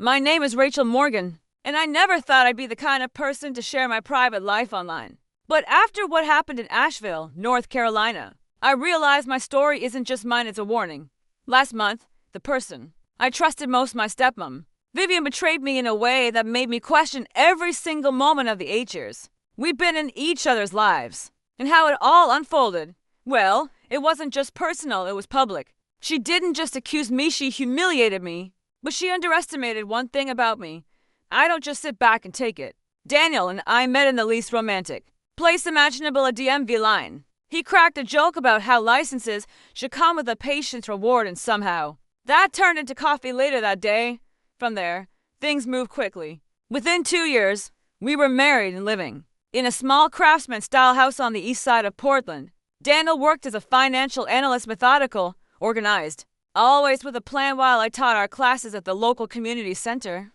My name is Rachel Morgan, and I never thought I'd be the kind of person to share my private life online. But after what happened in Asheville, North Carolina, I realized my story isn't just mine, it's a warning. Last month, the person I trusted most, my stepmom, Vivian, betrayed me in a way that made me question every single moment of the 8 years we've been in each other's lives, and how it all unfolded. Well, it wasn't just personal, it was public. She didn't just accuse me, she humiliated me. But she underestimated one thing about me. I don't just sit back and take it. Daniel and I met in the least romantic place imaginable, a DMV line. He cracked a joke about how licenses should come with a patient's reward, and somehow that turned into coffee later that day. From there, things moved quickly. Within 2 years, we were married and living in a small craftsman-style house on the east side of Portland. Daniel worked as a financial analyst, methodical, organized, always with a plan, while I taught our classes at the local community center.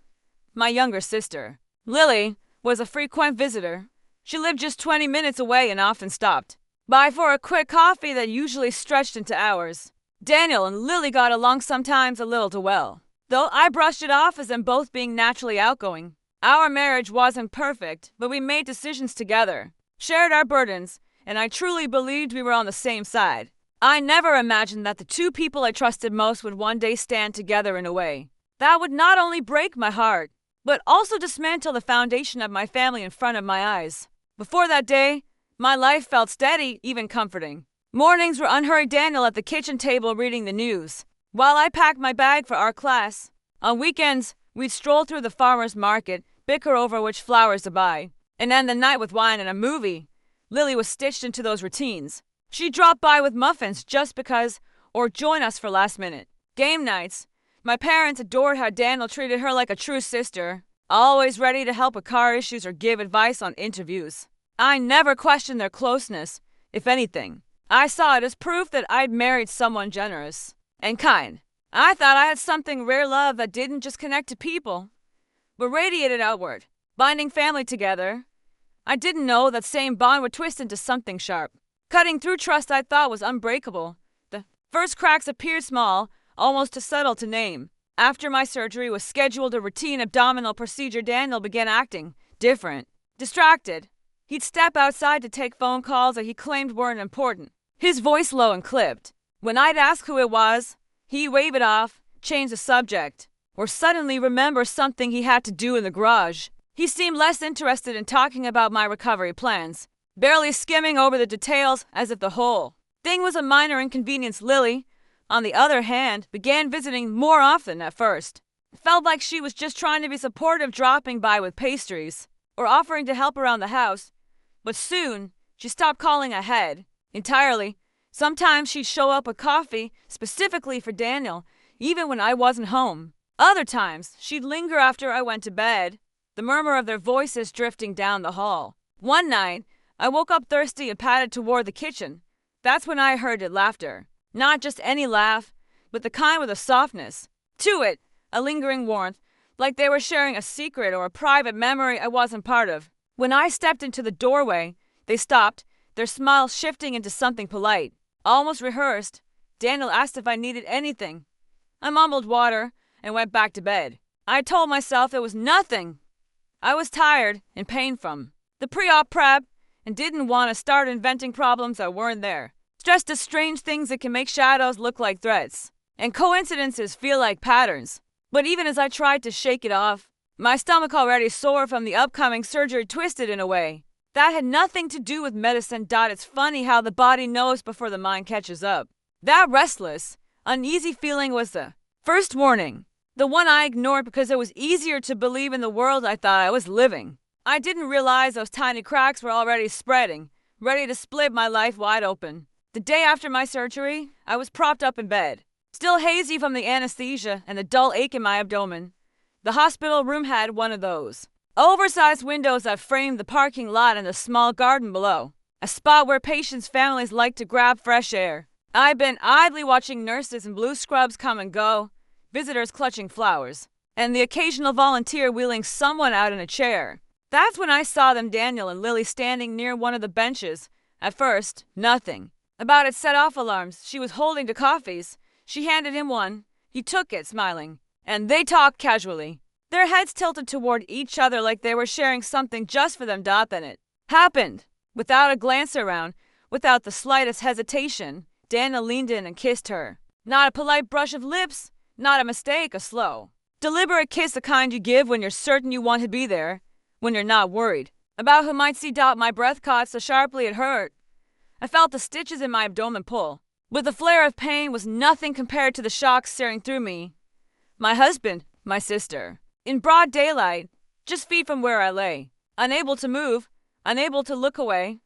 My younger sister, Lily, was a frequent visitor. She lived just 20 minutes away and often stopped by for a quick coffee that usually stretched into hours. Daniel and Lily got along, sometimes a little too well, though I brushed it off as them both being naturally outgoing. Our marriage wasn't perfect, but we made decisions together, shared our burdens, and I truly believed we were on the same side. I never imagined that the two people I trusted most would one day stand together in a way that would not only break my heart, but also dismantle the foundation of my family in front of my eyes. Before that day, my life felt steady, even comforting. Mornings were unhurried, Daniel at the kitchen table reading the news, while I packed my bag for our class. On weekends, we'd stroll through the farmer's market, bicker over which flowers to buy, and end the night with wine and a movie. Lily was stitched into those routines. She'd drop by with muffins just because, or join us for last-minute game nights. My parents adored how Daniel treated her like a true sister, always ready to help with car issues or give advice on interviews. I never questioned their closeness. If anything, I saw it as proof that I'd married someone generous and kind. I thought I had something rare, love that didn't just connect to people, but radiated outward, binding family together. I didn't know that same bond would twist into something sharp, cutting through trust I thought was unbreakable. The first cracks appeared small, almost too subtle to name. After my surgery was scheduled, a routine abdominal procedure, Daniel began acting different, distracted. He'd step outside to take phone calls that he claimed weren't important, his voice low and clipped. When I'd ask who it was, he'd wave it off, change the subject, or suddenly remember something he had to do in the garage. He seemed less interested in talking about my recovery plans, barely skimming over the details as if the whole thing was a minor inconvenience. Lily, on the other hand, began visiting more often. At first, it felt like she was just trying to be supportive, dropping by with pastries or offering to help around the house. But soon, she stopped calling ahead entirely. Sometimes she'd show up with coffee specifically for Daniel, even when I wasn't home. Other times, she'd linger after I went to bed, the murmur of their voices drifting down the hall. One night, I woke up thirsty and padded toward the kitchen. That's when I heard laughter. Not just any laugh, but the kind with a softness to it, a lingering warmth, like they were sharing a secret or a private memory I wasn't part of. When I stepped into the doorway, they stopped, their smiles shifting into something polite, almost rehearsed. Daniel asked if I needed anything. I mumbled water and went back to bed. I told myself it was nothing. I was tired and pain from the pre-op prep and didn't want to start inventing problems that weren't there. Stress does strange things. It can make shadows look like threats and coincidences feel like patterns. But even as I tried to shake it off, my stomach, already sore from the upcoming surgery, twisted in a way that had nothing to do with medicine. It's funny how the body knows before the mind catches up. That restless, uneasy feeling was the first warning, the one I ignored because it was easier to believe in the world I thought I was living. I didn't realize those tiny cracks were already spreading, ready to split my life wide open. The day after my surgery, I was propped up in bed, still hazy from the anesthesia and the dull ache in my abdomen. The hospital room had one of those oversized windows that framed the parking lot and the small garden below, a spot where patients' families like to grab fresh air. I'd been idly watching nurses in blue scrubs come and go, visitors clutching flowers, and the occasional volunteer wheeling someone out in a chair. That's when I saw them, Daniel and Lily, standing near one of the benches. At first, nothing about it set off alarms. She was holding the coffees. She handed him one. He took it, smiling, and they talked casually. their heads tilted toward each other like they were sharing something just for them. Then it happened. Without a glance around, without the slightest hesitation, Dana leaned in and kissed her. Not a polite brush of lips, not a mistake, a slow, deliberate kiss, the kind you give when you're certain you want to be there, when you're not worried about who might see. My breath caught so sharply it hurt. I felt the stitches in my abdomen pull, but the flare of pain was nothing compared to the shock searing through me. My husband, my sister, in broad daylight, just feet from where I lay, unable to move, unable to look away.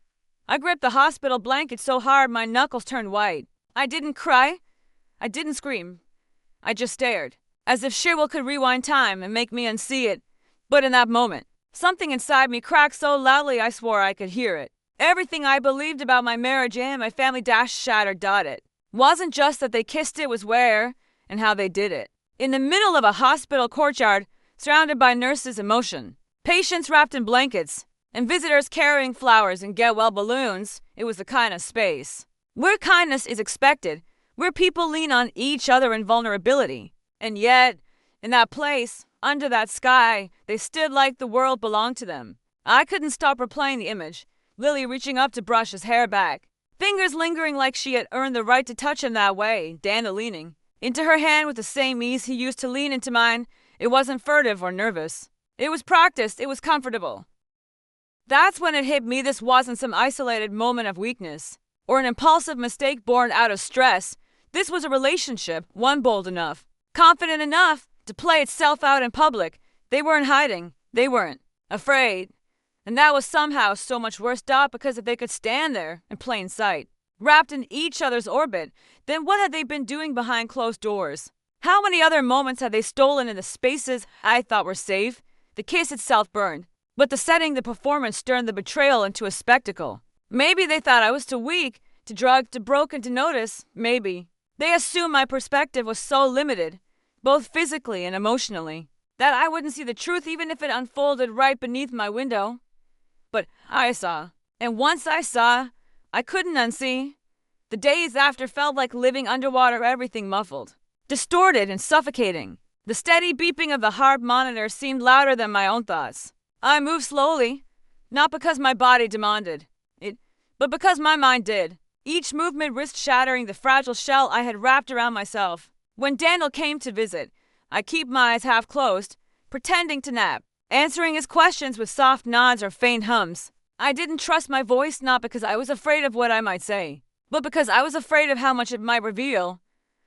I gripped the hospital blanket so hard my knuckles turned white. I didn't cry. I didn't scream. I just stared, as if sheer will could rewind time and make me unsee it. But in that moment, something inside me cracked so loudly I swore I could hear it. Everything I believed about my marriage and my family shattered. It wasn't just that they kissed, it was where and how they did it. In the middle of a hospital courtyard, surrounded by nurses in motion, patients wrapped in blankets, and visitors carrying flowers and get-well balloons. It was the kind of space where kindness is expected, where people lean on each other in vulnerability. And yet, in that place, under that sky, they stood like the world belonged to them. I couldn't stop replaying the image, Lily reaching up to brush his hair back, fingers lingering like she had earned the right to touch him that way, Dana leaning into her hand with the same ease he used to lean into mine. It wasn't furtive or nervous. It was practiced, it was comfortable. That's when it hit me. This wasn't some isolated moment of weakness or an impulsive mistake born out of stress. This was a relationship, one bold enough, confident enough to play itself out in public. They weren't hiding. They weren't afraid. And that was somehow so much worse, because if they could stand there in plain sight, wrapped in each other's orbit, then what had they been doing behind closed doors? How many other moments had they stolen in the spaces I thought were safe? The kiss itself burned, but the setting, the performance turned the betrayal into a spectacle. Maybe they thought I was too weak, too drugged, too broken to notice. Maybe they assumed my perspective was so limited, both physically and emotionally, that I wouldn't see the truth even if it unfolded right beneath my window. But I saw, and once I saw, I couldn't unsee. The days after felt like living underwater, everything muffled, distorted and suffocating. The steady beeping of the heart monitor seemed louder than my own thoughts. I moved slowly, not because my body demanded it, but because my mind did. Each movement risked shattering the fragile shell I had wrapped around myself. When Daniel came to visit, I kept my eyes half closed, pretending to nap, answering his questions with soft nods or faint hums. I didn't trust my voice, not because I was afraid of what I might say, but because I was afraid of how much it might reveal.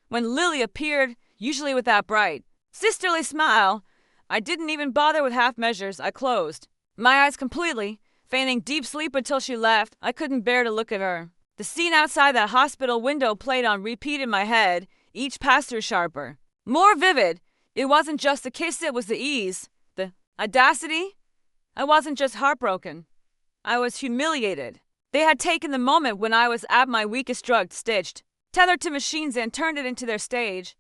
When Lily appeared, usually with that bright, sisterly smile, I didn't even bother with half measures. I closed my eyes completely, feigning deep sleep until she left. I couldn't bear to look at her. The scene outside that hospital window played on repeat in my head, each pass-through sharper, more vivid. It wasn't just the kiss, it was the ease, the audacity. I wasn't just heartbroken. I was humiliated. They had taken the moment when I was at my weakest, drugged, stitched, tethered to machines, and turned it into their stage.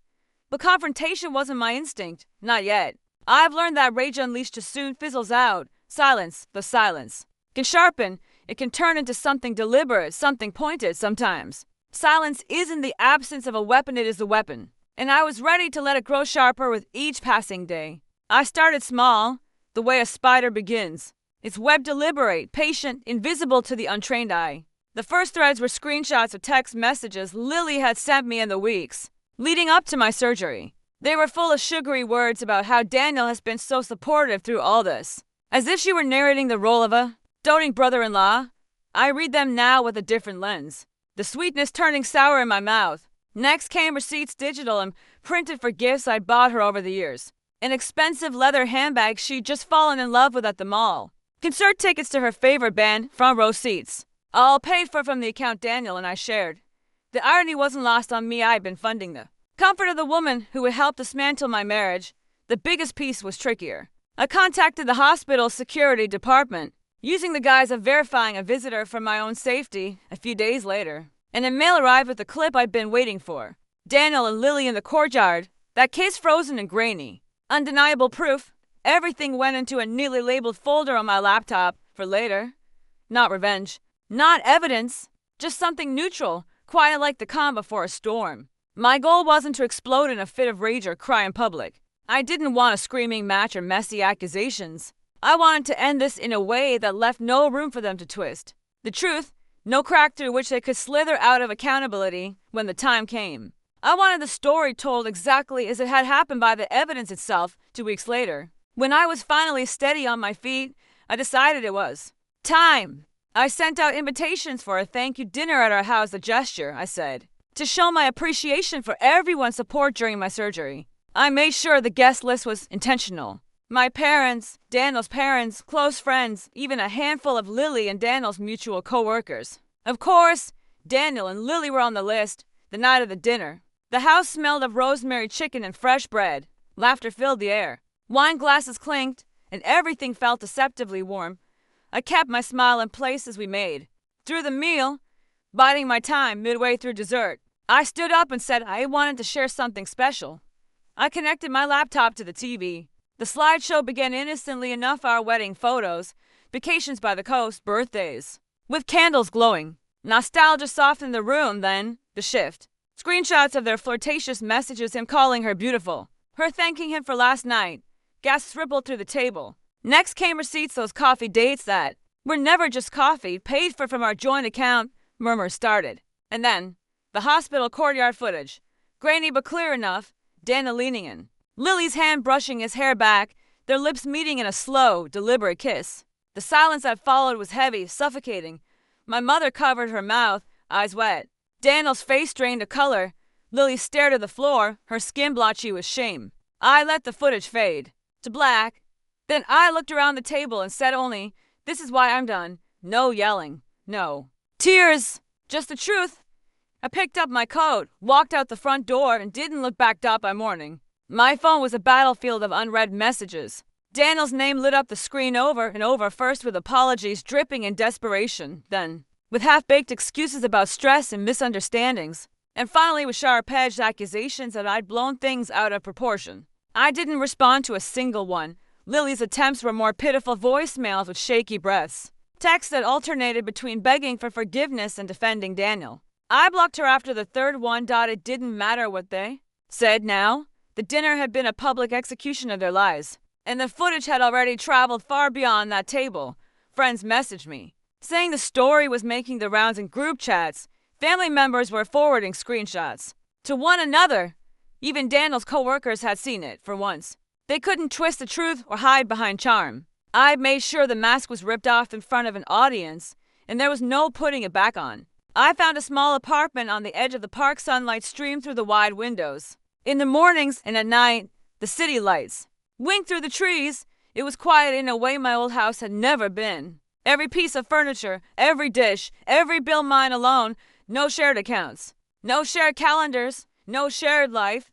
But confrontation wasn't my instinct. Not yet. I've learned that rage unleashed just soon fizzles out. Silence, the silence, can sharpen. It can turn into something deliberate, something pointed sometimes. Silence isn't the absence of a weapon, it is the weapon. And I was ready to let it grow sharper with each passing day. I started small, the way a spider begins. Its web deliberate, patient, invisible to the untrained eye. The first threads were screenshots of text messages Lily had sent me in the weeks leading up to my surgery. They were full of sugary words about how Daniel has been so supportive through all this, as if she were narrating the role of a doting brother-in-law. I read them now with a different lens, the sweetness turning sour in my mouth. Next came receipts, digital and printed, for gifts I'd bought her over the years. An expensive leather handbag she'd just fallen in love with at the mall. Concert tickets to her favorite band, front row seats. All paid for from the account Daniel and I shared. The irony wasn't lost on me. I'd been funding the comfort of the woman who would help dismantle my marriage. The biggest piece was trickier. I contacted the hospital's security department, using the guise of verifying a visitor for my own safety. A few days later, and a mail arrived with the clip I'd been waiting for. Daniel and Lily in the courtyard, that case frozen and grainy. Undeniable proof. Everything went into a neatly labeled folder on my laptop for later. Not revenge, not evidence, just something neutral, quiet like the calm before a storm. My goal wasn't to explode in a fit of rage or cry in public. I didn't want a screaming match or messy accusations. I wanted to end this in a way that left no room for them to twist the truth, no crack through which they could slither out of accountability when the time came. I wanted the story told exactly as it had happened by the evidence itself 2 weeks later. When I was finally steady on my feet, I decided it was time. I sent out invitations for a thank you dinner at our house, a gesture, I said, to show my appreciation for everyone's support during my surgery. I made sure the guest list was intentional. My parents, Daniel's parents, close friends, even a handful of Lily and Daniel's mutual co-workers. Of course, Daniel and Lily were on the list the night of the dinner. The house smelled of rosemary chicken and fresh bread. Laughter filled the air. Wine glasses clinked, and everything felt deceptively warm. I kept my smile in place as we made. Through the meal, biding my time midway through dessert, I stood up and said I wanted to share something special. I connected my laptop to the TV. The slideshow began innocently enough: our wedding photos, vacations by the coast, birthdays, with candles glowing. Nostalgia softened the room, then the shift. Screenshots of their flirtatious messages, him calling her beautiful, her thanking him for last night. Gasps rippled through the table. Next came receipts, those coffee dates that were never just coffee, paid for from our joint account. Murmurs started. And then, the hospital courtyard footage. Grainy but clear enough. Dana leaning in, Lily's hand brushing his hair back, their lips meeting in a slow, deliberate kiss. The silence that followed was heavy, suffocating. My mother covered her mouth, eyes wet. Daniel's face drained to color. Lily stared at the floor, her skin blotchy with shame. I let the footage fade to black. Then I looked around the table and said only, "This is why I'm done. No yelling. No tears. Just the truth." I picked up my coat, walked out the front door, and didn't look back up by morning. My phone was a battlefield of unread messages. Daniel's name lit up the screen over and over, first with apologies dripping in desperation, then with half-baked excuses about stress and misunderstandings, and finally with sharp-edged accusations that I'd blown things out of proportion. I didn't respond to a single one. Lily's attempts were more pitiful voicemails with shaky breaths, texts that alternated between begging for forgiveness and defending Daniel. I blocked her after the third one. It didn't matter what they said now. The dinner had been a public execution of their lies, and the footage had already traveled far beyond that table. Friends messaged me, saying the story was making the rounds in group chats. Family members were forwarding screenshots to one another. Even Daniel's co-workers had seen it, for once. They couldn't twist the truth or hide behind charm. I made sure the mask was ripped off in front of an audience, and there was no putting it back on. I found a small apartment on the edge of the park. Sunlight streamed through the wide windows. In the mornings and at night, the city lights winked through the trees. It was quiet in a way my old house had never been. Every piece of furniture, every dish, every bill mine alone. No shared accounts, no shared calendars, no shared life.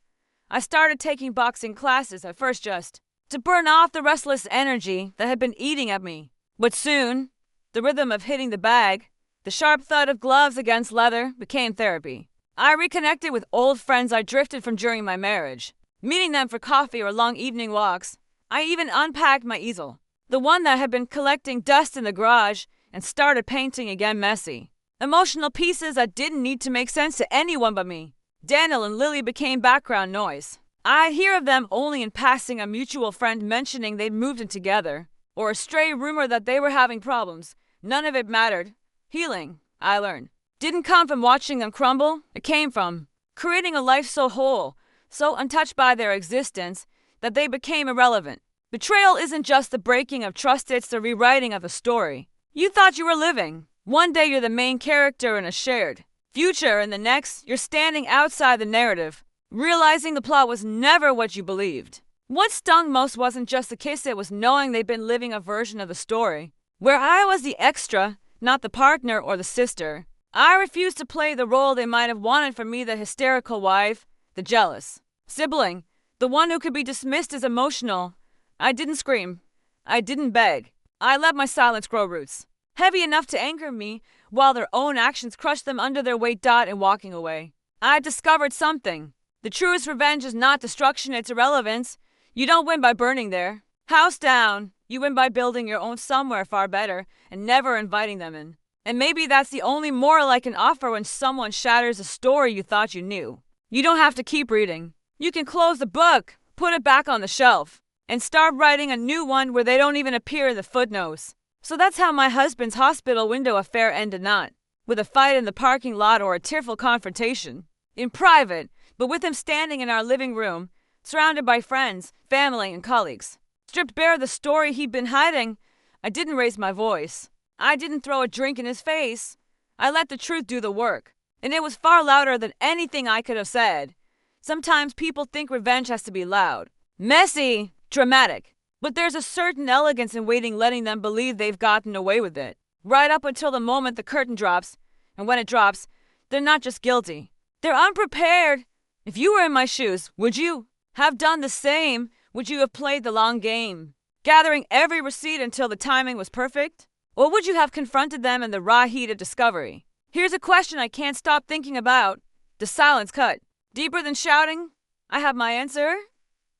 I started taking boxing classes at first just to burn off the restless energy that had been eating at me. But soon, the rhythm of hitting the bag, the sharp thud of gloves against leather became therapy. I reconnected with old friends I drifted from during my marriage, meeting them for coffee or long evening walks. I even unpacked my easel, the one that had been collecting dust in the garage, and started painting again, messy. Emotional pieces that didn't need to make sense to anyone but me. Daniel and Lily became background noise. I'd hear of them only in passing, a mutual friend mentioning they'd moved in together, or a stray rumor that they were having problems. None of it mattered. Healing, I learned, didn't come from watching them crumble. It came from creating a life so whole, so untouched by their existence, that they became irrelevant. Betrayal isn't just the breaking of trust, it's the rewriting of a story you thought you were living. One day you're the main character in a shared future, and the next you're standing outside the narrative, realizing the plot was never what you believed. What stung most wasn't just the kiss, it was knowing they'd been living a version of the story where I was the extra, not the partner or the sister. I refused to play the role they might have wanted for me: the hysterical wife, the jealous sibling, the one who could be dismissed as emotional. I didn't scream. I didn't beg. I let my silence grow roots, heavy enough to anchor me, while their own actions crushed them under their weight. In walking away, I discovered something. The truest revenge is not destruction, it's irrelevance. You don't win by burning their house down. You win by building your own somewhere far better and never inviting them in. And maybe that's the only moral I can offer when someone shatters a story you thought you knew. You don't have to keep reading. You can close the book, put it back on the shelf, and start writing a new one where they don't even appear in the footnotes. So that's how my husband's hospital window affair ended, not with a fight in the parking lot or a tearful confrontation in private, but with him standing in our living room, surrounded by friends, family, and colleagues. Stripped bare of the story he'd been hiding, I didn't raise my voice. I didn't throw a drink in his face. I let the truth do the work, and it was far louder than anything I could have said. Sometimes people think revenge has to be loud, messy, dramatic, but there's a certain elegance in letting them believe they've gotten away with it, right up until the moment the curtain drops, and when it drops, they're not just guilty. They're unprepared. If you were in my shoes, would you have done the same? Would you have played the long game, gathering every receipt until the timing was perfect? Or would you have confronted them in the raw heat of discovery? Here's a question I can't stop thinking about. The silence cut deeper than shouting. I have my answer.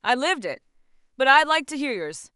I lived it. But I'd like to hear yours.